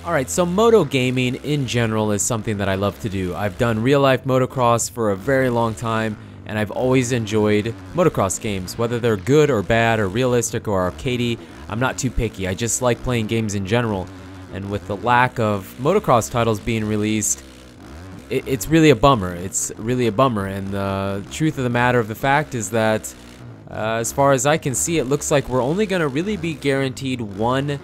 Alright, so moto gaming in general is something that I love to do. I've done real life motocross for a very long time, and I've always enjoyed motocross games. Whether they're good or bad or realistic or arcadey, I'm not too picky. I just like playing games in general. And with the lack of motocross titles being released, it's really a bummer. It's really a bummer, and the truth of the matter of the fact is that as far as I can see, it looks like we're only going to really be guaranteed one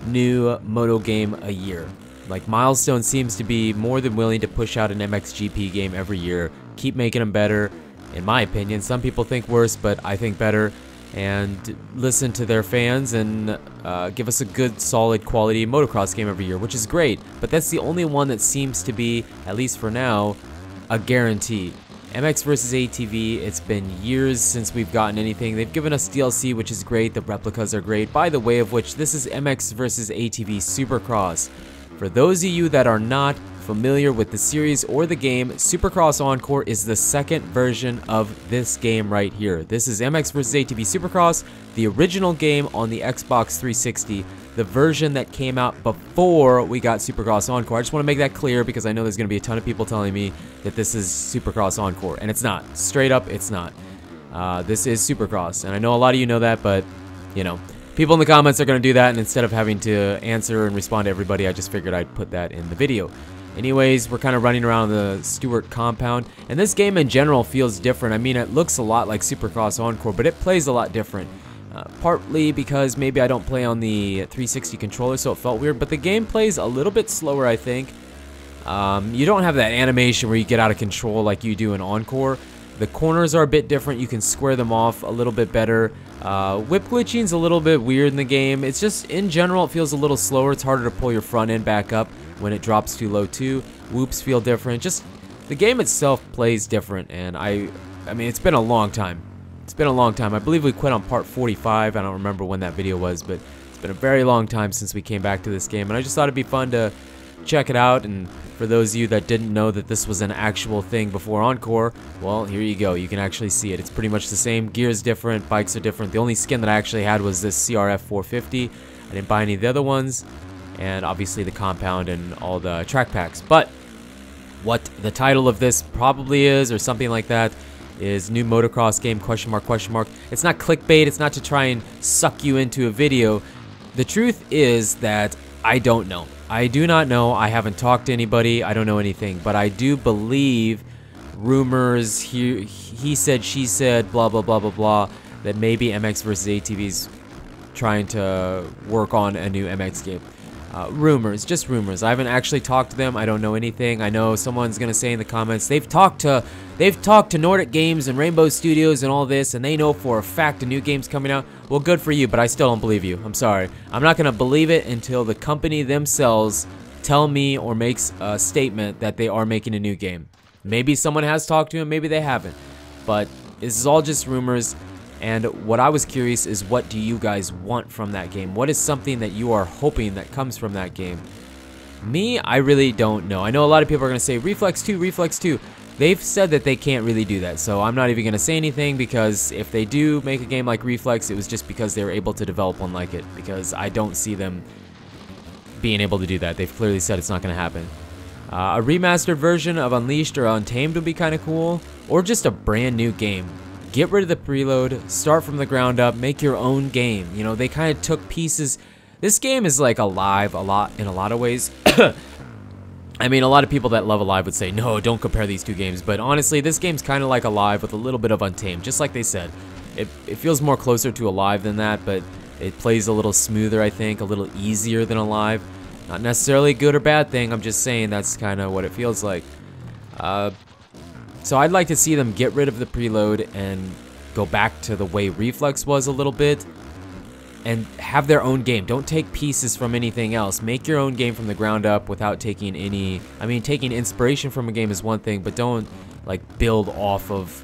new moto game a year. Like, Milestone seems to be more than willing to push out an MXGP game every year, keep making them better, in my opinion. Some people think worse, but I think better, and listen to their fans and give us a good, solid, quality motocross game every year, which is great, but that's the only one that seems to be, at least for now, a guarantee. MX vs ATV, it's been years since we've gotten anything. They've given us DLC, which is great. The replicas are great. By the way of which, this is MX vs ATV Supercross. For those of you that are not familiar with the series or the game, Supercross Encore is the second version of this game right here. This is MX vs ATV Supercross, the original game on the Xbox 360, the version that came out before we got Supercross Encore. I just want to make that clear because I know there's going to be a ton of people telling me that this is Supercross Encore, and it's not. Straight up, it's not. This is Supercross, and I know a lot of you know that, but, you know, people in the comments are going to do that, and instead of having to answer and respond to everybody, I just figured I'd put that in the video. Anyways, we're kind of running around the Stewart compound, and this game in general feels different. I mean, it looks a lot like Supercross Encore, but it plays a lot different. Partly because maybe I don't play on the 360 controller, so it felt weird, but the game plays a little bit slower, I think. You don't have that animation where you get out of control like you do in Encore. The corners are a bit different. You can square them off a little bit better. Whip glitching's a little bit weird in the game. It's just, in general, it feels a little slower. It's harder to pull your front end back up when it drops too low too. Whoops feel different. Just, the game itself plays different, and I mean, it's been a long time. It's been a long time. I believe we quit on part 45. I don't remember when that video was, but it's been a very long time since we came back to this game, and I just thought it'd be fun to check it out. And for those of you that didn't know that this was an actual thing before Encore, well, here you go. You can actually see it. It's pretty much the same. Gears different, bikes are different. The only skin that I actually had was this CRF 450. I didn't buy any of the other ones, and obviously the compound and all the track packs. But what the title of this probably is, or something like that, is new motocross game, question mark, question mark. It's not clickbait. It's not to try and suck you into a video. The truth is that I don't know. I do not know. I haven't talked to anybody. I don't know anything, but I do believe rumors, he said, she said, blah, blah, blah, blah, blah, that maybe MX vs ATV's trying to work on a new MX game. Rumors, just rumors. I haven't actually talked to them. I don't know anything. I know someone's gonna say in the comments they've talked to Nordic Games and Rainbow Studios and all this, and they know for a fact a new game's coming out. Well, good for you, but I still don't believe you. I'm sorry. I'm not gonna believe it until the company themselves tell me or makes a statement that they are making a new game. Maybe someone has talked to him, maybe they haven't, but this is all just rumors. And what I was curious is, what do you guys want from that game? What is something that you are hoping that comes from that game? Me, I really don't know. I know a lot of people are going to say, Reflex 2, Reflex 2. They've said that they can't really do that, so I'm not even going to say anything, because if they do make a game like Reflex, it was just because they were able to develop one like it, because I don't see them being able to do that. They've clearly said it's not going to happen. A remastered version of Unleashed or Untamed would be kind of cool, or just a brand new game. Get rid of the preload, start from the ground up, make your own game. You know, they kind of took pieces. This game is like Alive in a lot of ways. I mean, a lot of people that love Alive would say, no, don't compare these two games. But honestly, this game's kind of like Alive with a little bit of Untamed, just like they said. It feels more closer to Alive than that, but it plays a little smoother, I think, a little easier than Alive. Not necessarily a good or bad thing, I'm just saying that's kind of what it feels like. So I'd like to see them get rid of the preload and go back to the way Reflex was a little bit and have their own game. Don't take pieces from anything else. Make your own game from the ground up without taking any... I mean, taking inspiration from a game is one thing, but don't, like, build off of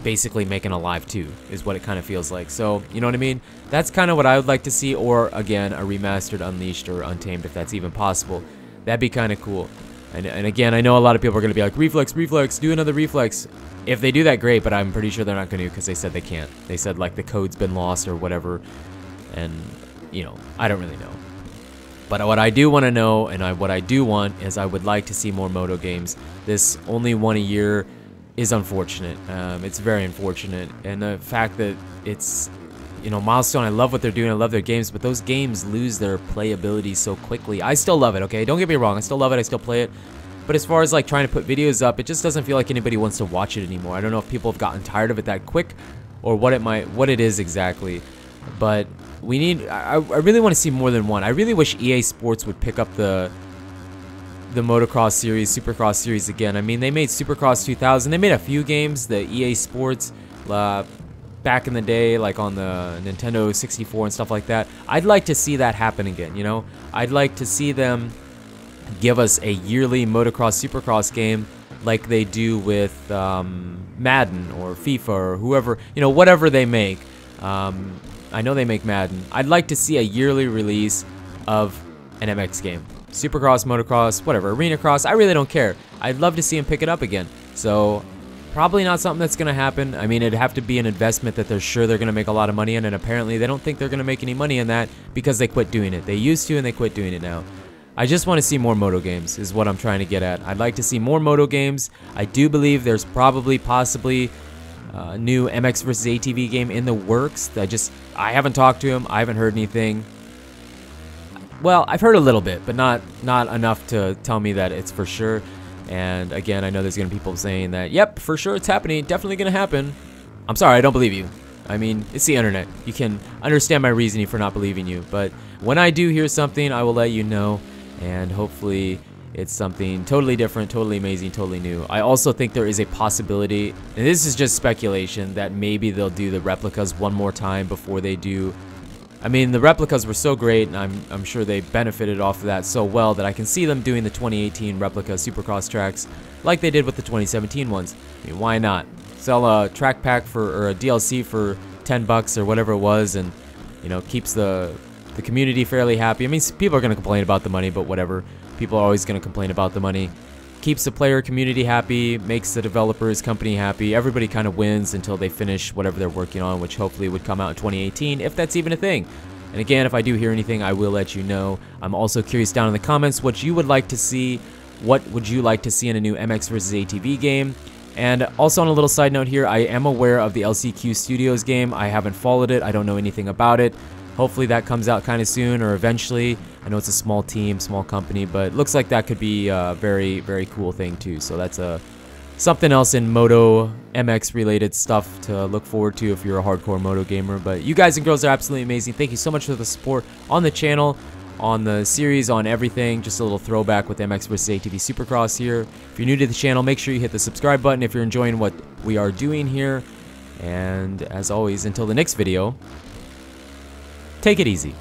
basically making Alive 2 is what it kind of feels like. So, you know what I mean? That's kind of what I would like to see, or, again, a remastered Unleashed or Untamed, if that's even possible. That'd be kind of cool. And again, I know a lot of people are going to be like, Reflex, Reflex, do another Reflex. If they do that, great, but I'm pretty sure they're not going to, because they said they can't. They said, like, the code's been lost or whatever, and, you know, I don't really know. But what I do want to know, and what I do want, is I would like to see more moto games. This only one a year is unfortunate. It's very unfortunate, and the fact that it's, you know, Milestone, I love what they're doing, I love their games, but those games lose their playability so quickly. I still love it, okay? Don't get me wrong, I still love it, I still play it. But as far as like trying to put videos up, it just doesn't feel like anybody wants to watch it anymore. I don't know if people have gotten tired of it that quick, or what it is exactly. But we need, I really want to see more than one. I really wish EA Sports would pick up the motocross series, Supercross series again. I mean, they made Supercross 2000. They made a few games, the EA Sports, back in the day, like on the Nintendo 64 and stuff like that. I'd like to see that happen again, you know? I'd like to see them give us a yearly motocross, Supercross game like they do with Madden or FIFA or whoever, you know, whatever they make. I know they make Madden. I'd like to see a yearly release of an MX game. Supercross, motocross, whatever, arena cross, I really don't care. I'd love to see them pick it up again. So probably not something that's going to happen. I mean, it'd have to be an investment that they're sure they're going to make a lot of money in, and apparently they don't think they're going to make any money in that because they quit doing it. They used to, and they quit doing it now. I just want to see more moto games is what I'm trying to get at. I'd like to see more moto games. I do believe there's possibly a new MX versus ATV game in the works. I haven't talked to him. I haven't heard anything. Well, I've heard a little bit, but not enough to tell me that it's for sure. And again, I know there's going to be people saying that, yep, for sure it's happening, definitely going to happen. I'm sorry, I don't believe you. I mean, it's the internet. You can understand my reasoning for not believing you. But when I do hear something, I will let you know. And hopefully it's something totally different, totally amazing, totally new. I also think there is a possibility, and this is just speculation, that maybe they'll do the replicas one more time before they do. I mean, the replicas were so great, and I'm sure they benefited off of that so well that I can see them doing the 2018 replica Supercross tracks like they did with the 2017 ones. I mean, why not? Sell a track pack or a DLC for $10 or whatever it was, and, you know, keeps the community fairly happy. I mean, people are going to complain about the money, but whatever. People are always going to complain about the money. Keeps the player community happy, makes the developers company happy. Everybody kind of wins until they finish whatever they're working on, which hopefully would come out in 2018, if that's even a thing. And again, if I do hear anything, I will let you know. I'm also curious down in the comments what you would like to see. What would you like to see in a new MX vs ATV game? And also on a little side note here, I am aware of the LCQ Studios game. I haven't followed it. I don't know anything about it. Hopefully that comes out kind of soon or eventually. I know it's a small team, small company, but it looks like that could be a very, very cool thing too. So that's something else in Moto MX related stuff to look forward to if you're a hardcore Moto gamer. But you guys and girls are absolutely amazing. Thank you so much for the support on the channel, on the series, on everything. Just a little throwback with MX vs ATV Supercross here. If you're new to the channel, make sure you hit the subscribe button if you're enjoying what we are doing here. And as always, until the next video, take it easy.